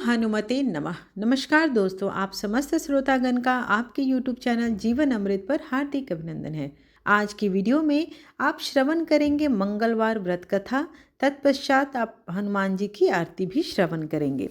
हनुमते नमः। नमस्कार दोस्तों, आप समस्त श्रोतागण का आपके YouTube चैनल जीवन अमृत पर हार्दिक अभिनंदन है। आज की वीडियो में आप श्रवण करेंगे मंगलवार व्रत कथा, तत्पश्चात आप हनुमान जी की आरती भी श्रवण करेंगे।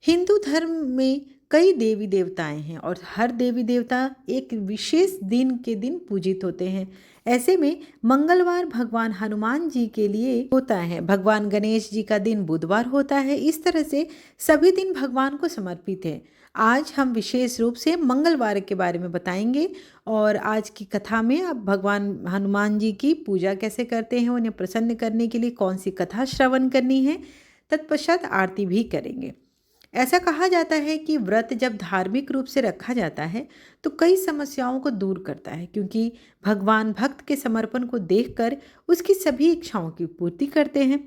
हिंदू धर्म में कई देवी देवताएं हैं और हर देवी देवता एक विशेष दिन के दिन पूजित होते हैं। ऐसे में मंगलवार भगवान हनुमान जी के लिए होता है। भगवान गणेश जी का दिन बुधवार होता है। इस तरह से सभी दिन भगवान को समर्पित है। आज हम विशेष रूप से मंगलवार के बारे में बताएंगे और आज की कथा में आप भगवान हनुमान जी की पूजा कैसे करते हैं, उन्हें प्रसन्न करने के लिए कौन सी कथा श्रवण करनी है, तत्पश्चात आरती भी करेंगे। ऐसा कहा जाता है कि व्रत जब धार्मिक रूप से रखा जाता है तो कई समस्याओं को दूर करता है, क्योंकि भगवान भक्त के समर्पण को देखकर उसकी सभी इच्छाओं की पूर्ति करते हैं।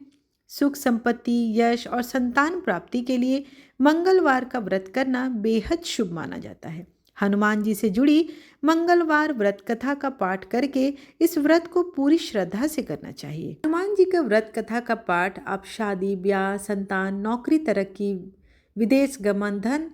सुख, संपत्ति, यश और संतान प्राप्ति के लिए मंगलवार का व्रत करना बेहद शुभ माना जाता है। हनुमान जी से जुड़ी मंगलवार व्रत कथा का पाठ करके इस व्रत को पूरी श्रद्धा से करना चाहिए। हनुमान जी का व्रत कथा का पाठ आप शादी, ब्याह, संतान, नौकरी, तरक्की, विदेश गमन, धन,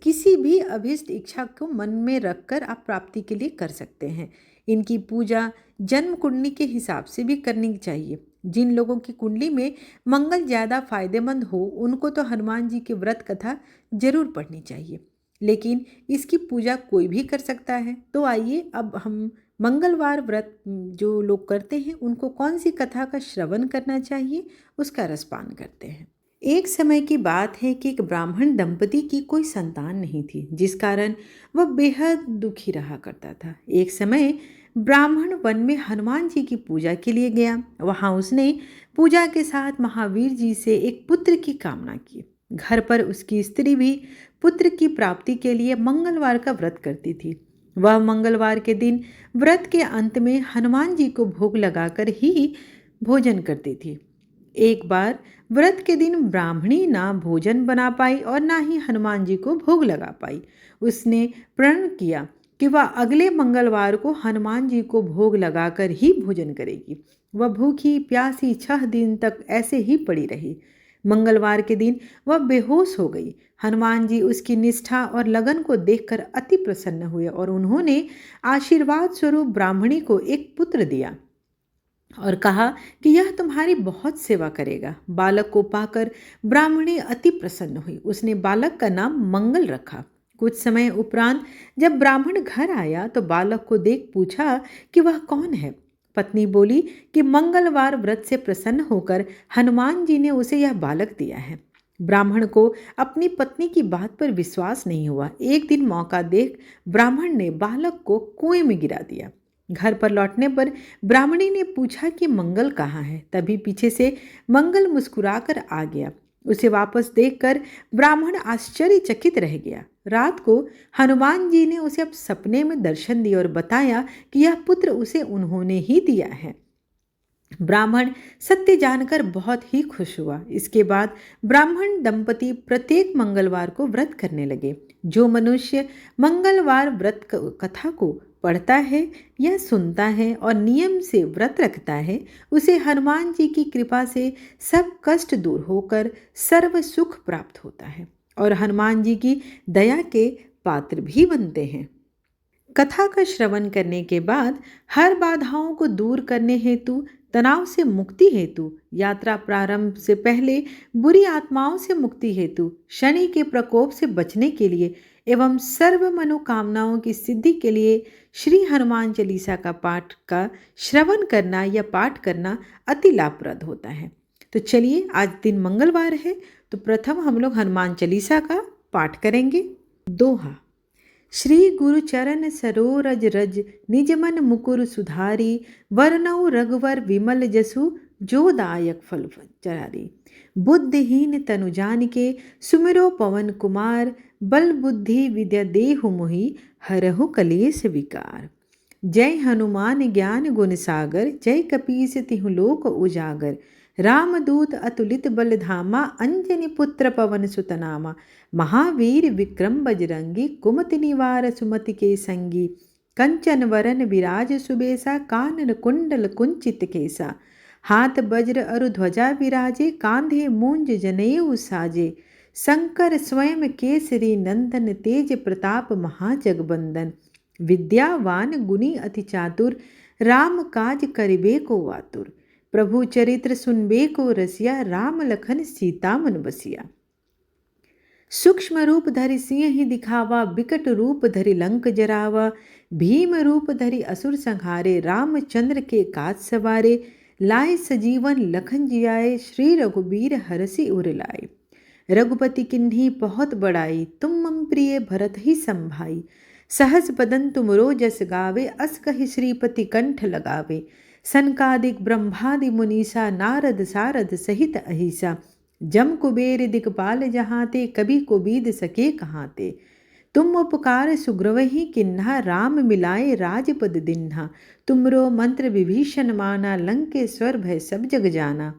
किसी भी अभीष्ट इच्छा को मन में रखकर आप प्राप्ति के लिए कर सकते हैं। इनकी पूजा जन्म कुंडली के हिसाब से भी करनी चाहिए। जिन लोगों की कुंडली में मंगल ज़्यादा फायदेमंद हो उनको तो हनुमान जी की व्रत कथा जरूर पढ़नी चाहिए, लेकिन इसकी पूजा कोई भी कर सकता है। तो आइए अब हम मंगलवार व्रत जो लोग करते हैं उनको कौन सी कथा का श्रवण करना चाहिए उसका रसपान करते हैं। एक समय की बात है कि एक ब्राह्मण दंपति की कोई संतान नहीं थी, जिस कारण वह बेहद दुखी रहा करता था। एक समय ब्राह्मण वन में हनुमान जी की पूजा के लिए गया। वहां उसने पूजा के साथ महावीर जी से एक पुत्र की कामना की। घर पर उसकी स्त्री भी पुत्र की प्राप्ति के लिए मंगलवार का व्रत करती थी। वह मंगलवार के दिन व्रत के अंत में हनुमान जी को भोग लगाकर ही भोजन करती थी। एक बार व्रत के दिन ब्राह्मणी ना भोजन बना पाई और ना ही हनुमान जी को भोग लगा पाई। उसने प्रण किया कि वह अगले मंगलवार को हनुमान जी को भोग लगाकर ही भोजन करेगी। वह भूखी प्यासी 6 दिन तक ऐसे ही पड़ी रही। मंगलवार के दिन वह बेहोश हो गई। हनुमान जी उसकी निष्ठा और लगन को देखकर अति प्रसन्न हुए और उन्होंने आशीर्वाद स्वरूप ब्राह्मणी को एक पुत्र दिया और कहा कि यह तुम्हारी बहुत सेवा करेगा। बालक को पाकर ब्राह्मणी अति प्रसन्न हुई। उसने बालक का नाम मंगल रखा। कुछ समय उपरांत जब ब्राह्मण घर आया तो बालक को देख पूछा कि वह कौन है। पत्नी बोली कि मंगलवार व्रत से प्रसन्न होकर हनुमान जी ने उसे यह बालक दिया है। ब्राह्मण को अपनी पत्नी की बात पर विश्वास नहीं हुआ। एक दिन मौका देख ब्राह्मण ने बालक को कुएं में गिरा दिया। घर पर लौटने पर ब्राह्मणी ने पूछा कि मंगल कहाँ है। तभी पीछे से मंगल मुस्कुराकर आ गया। उसे वापस देखकर ब्राह्मण आश्चर्यचकित रह गया। रात को हनुमान जी ने उसे अब सपने में दर्शन दिए और बताया कि यह पुत्र उसे उन्होंने ही दिया है। ब्राह्मण सत्य जानकर बहुत ही खुश हुआ। इसके बाद ब्राह्मण दंपति प्रत्येक मंगलवार को व्रत करने लगे। जो मनुष्य मंगलवार व्रत कथा को पढ़ता है या सुनता है और नियम से व्रत रखता है, उसे हनुमान जी की कृपा से सब कष्ट दूर होकर सर्व सुख प्राप्त होता है और हनुमान जी की दया के पात्र भी बनते हैं। कथा का श्रवण करने के बाद हर बाधाओं को दूर करने हेतु, तनाव से मुक्ति हेतु, यात्रा प्रारंभ से पहले बुरी आत्माओं से मुक्ति हेतु, शनि के प्रकोप से बचने के लिए एवं सर्व मनोकामनाओं की सिद्धि के लिए श्री हनुमान चालीसा का पाठ का श्रवण करना या पाठ करना अति लाभप्रद होता है। तो चलिए, आज दिन मंगलवार है तो प्रथम हम लोग हनुमान चालीसा का पाठ करेंगे। दोहा। श्री गुरु चरण सरोरज रज, निज मन मुकुर सुधारी, वरनऊ रघुवर विमल जसु, जो दायक फल चरारी। बुद्धिहीन तनु जानिके, सुमिरो पवन कुमार, बल बुद्धि विद्या देहु मोहि, हरहु कलेश विकार। जय हनुमान ज्ञान गुण सागर, जय कपीस तिहु लोक उजागर। रामदूत अतुलित बल धामा, अंजनी पुत्र पवन सुत नामा। महावीर विक्रम बजरंगी, कुमति निवार सुमति के संगी। कंचन वरन विराज सुबेसा, कानन कुंडल कुंचित केसा। हाथ वज्र अरु ध्वजा विराजे, कांधे मूंज जनेऊ साजे। शंकर स्वयं केसरी नंदन, तेज प्रताप महाजगबंदन। विद्यावान गुणी अति चातुर, राम काज करिबे को आतुर। प्रभु चरित्र सुनबे को रसिया, राम लखन सीता मन बसिया। सूक्ष्म रूप धरि सिंह ही दिखावा, बिकट रूप धरि लंक जरावा। भीम रूप धरि असुर संहारे, रामचंद्र के काज सवारे। लाए सजीवन लखन जियाए, श्री रघुबीर हरषि उर लाए। रघुपति किन्ही बहुत बड़ाई, तुम मम प्रिय भरत ही संभाई। सहस बदन तुमरो जस गावे, अस कहि श्रीपति कंठ लगावे। सनकादिक ब्रह्मादि मुनीसा, नारद सारद सहित अहिसा। जम कुबेर दिगपाल जहाते, कभी को बीद सके कहाते। तुम उपकार सुग्रवहि किन्हा, राम मिलाए राजपद दिन्हा। तुमरो मंत्र विभीषण माना, लंकेश्वर भय सब जग जाना।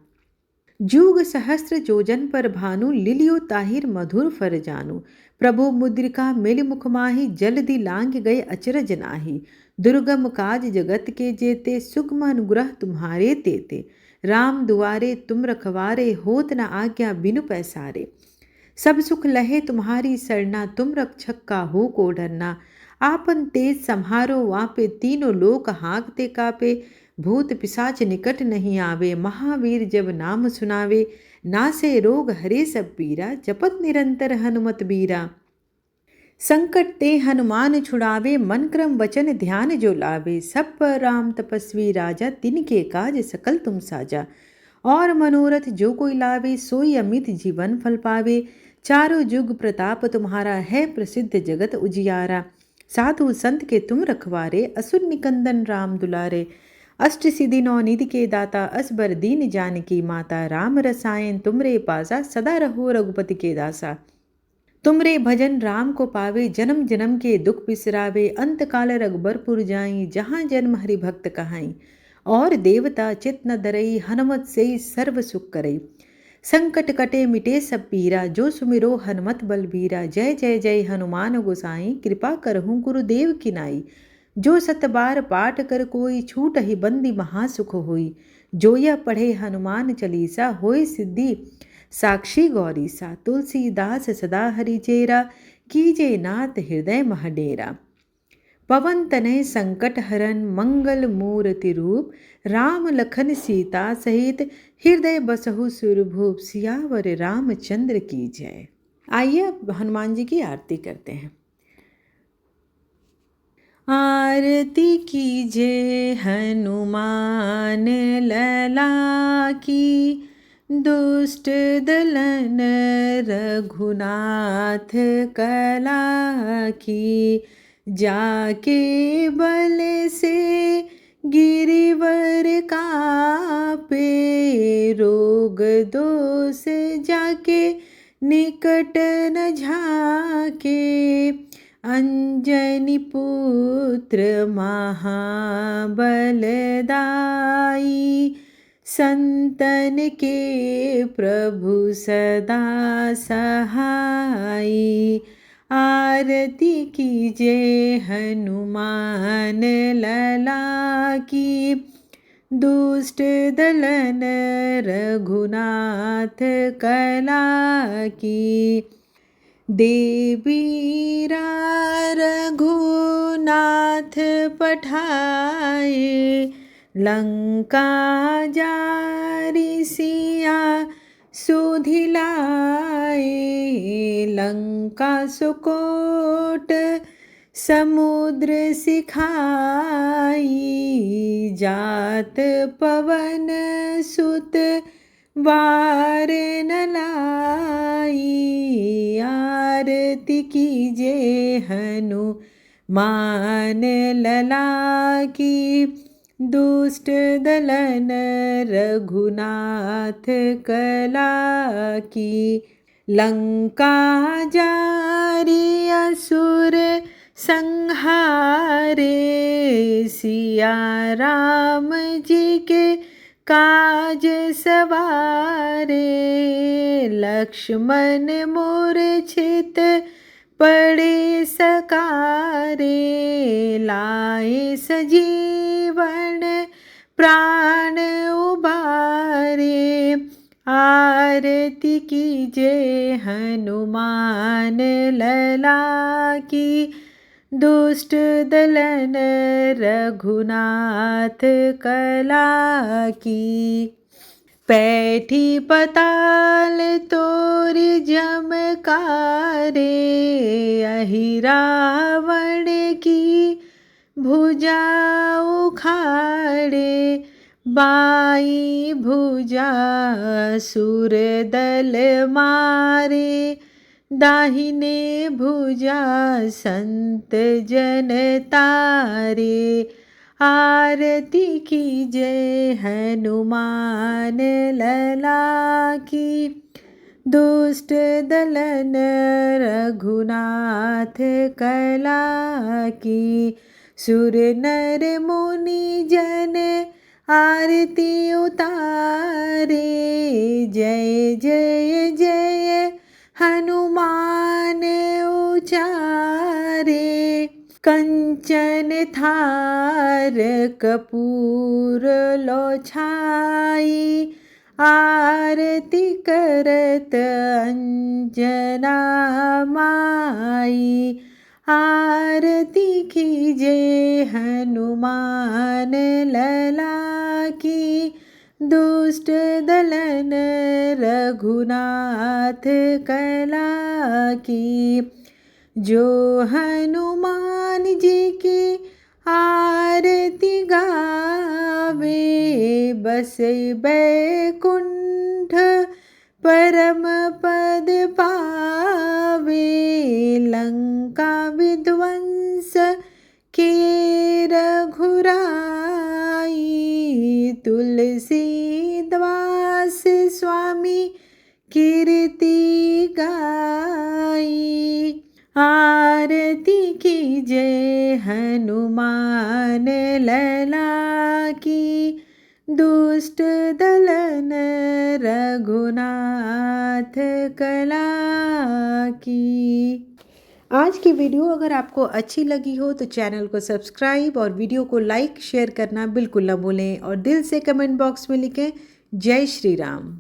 जुग सहस्त्र जोजन पर भानु, लिलियो ताहिर मधुर फर जानू। प्रभु मुद्रिका मिल मुख माही, जल्दी लांग गए अचरज नाही। दुर्गम काज जगत के जेते, सुगम अनुग्रह तुम्हारे तेते। राम दुआरे तुम रखवारे, होत न आज्ञा बिनु पैसारे। सब सुख लहे तुम्हारी सरना, तुम रक्षक का हो को डरना। आपन तेज सम्हारो वापे, तीनों लोक हाँकते कापे। भूत पिशाच निकट नहीं आवे, महावीर जब नाम सुनावे। नासे रोग हरे सब पीरा, जपत निरंतर हनुमत बीरा। संकट ते हनुमान छुड़ावे, मन क्रम वचन ध्यान जो लावे। सब पर राम तपस्वी राजा, तिनके काज सकल तुम साजा। और मनोरथ जो कोई लावे, सोई अमित जीवन फल पावे। चारों जुग प्रताप तुम्हारा है, प्रसिद्ध जगत उजियारा। साधु संत के तुम रखवारे, असुर निकंदन राम दुलारे। अष्ट सिद्धि नौ निधि के दाता, असबर दीन जानकी माता। राम रसायन तुमरे पासा, सदा रहो रघुपति के दासा। तुमरे भजन राम को पावे, जन्म जन्म के दुख बिसरावे। अंत काल रघुबरपुर जाई, जहाँ जन्म हरि भक्त कहाई। और देवता चित न धरई, हनुमत से सर्व सुख करई। संकट कटे मिटे सब पीरा, जो सुमिरो हनुमत बलबीरा। जय जय जय हनुमान गोसाई, कृपा करहूँ गुरुदेव की नाई। जो सत बार पाठ कर कोई, छूट ही बंदी महासुख होई। जो यह पढ़े हनुमान चालीसा, होय सिद्धि साक्षी गौरीसा। तुलसीदास सदा हरि चेरा, कीजे नाथ हृदय महडेरा। पवन तनय संकट हरन, मंगल मूर्ति रूप। राम लखन सीता सहित, हृदय बसहु सुरभूप। सियावर रामचंद्र की जय। आइए अब हनुमान जी की आरती करते हैं। आरती कीजे हनुमान लला की, दुष्ट दलन रघुनाथ कला की। जाके बल से गिरिवर कापे, रोग दोष जाके निकट न झाके। अंजनी पुत्र महाबलदाई, संतन के प्रभु सदा सहाई। आरती कीजे हनुमान लला की, दुष्ट दलन रघुनाथ कला की। देवीरा रघुनाथ पठाए, लंका जारी सिया सुधिलाए। लंका सुकोट समुद्र सिखाई, जात पवन सुत वार न लाई। आरती कीजे हनुमान लला की, दुष्ट दलन रघुनाथ कला की। लंका जारी असुर संहारे, सिया राम जी के काज सवारे। लक्ष्मण मूर्छित पड़े सकारे, लाए सजीवन प्राण उबारे। आरती कीजिए हनुमान लला की, दुष्ट दलन रघुनाथ कला की। पैठी पताल तोर जमकारे, अहि रावण की भुजा उखाड़े। बाई भुजा सुर दल मारे, दाहिने भुजा संत जन तारे। आरती कीजिए हनुमान लला की, दुष्ट दलन रघुनाथ कला की। सुर नर मुनि जन आरती उतारे, जय जय जय हनुमान उचारे। कंचन थार कपूर लो छाई, आरती करत अंजना माई। आरती कीजिए हनुमान लला की, दुष्ट दलन रघुनाथ कला की। जो हनुमान जी की आरती गावे, बसे बैकुंठ परम पद पावे। लंका विध्वंस किए रघुराई, तुलसीदास स्वामी कीर्ति गाई। आरती कीजिए हनुमान लला की, दुष्ट दलन रघुनाथ कला की। आज की वीडियो अगर आपको अच्छी लगी हो तो चैनल को सब्सक्राइब और वीडियो को लाइक शेयर करना बिल्कुल न भूलें, और दिल से कमेंट बॉक्स में लिखें जय श्री राम।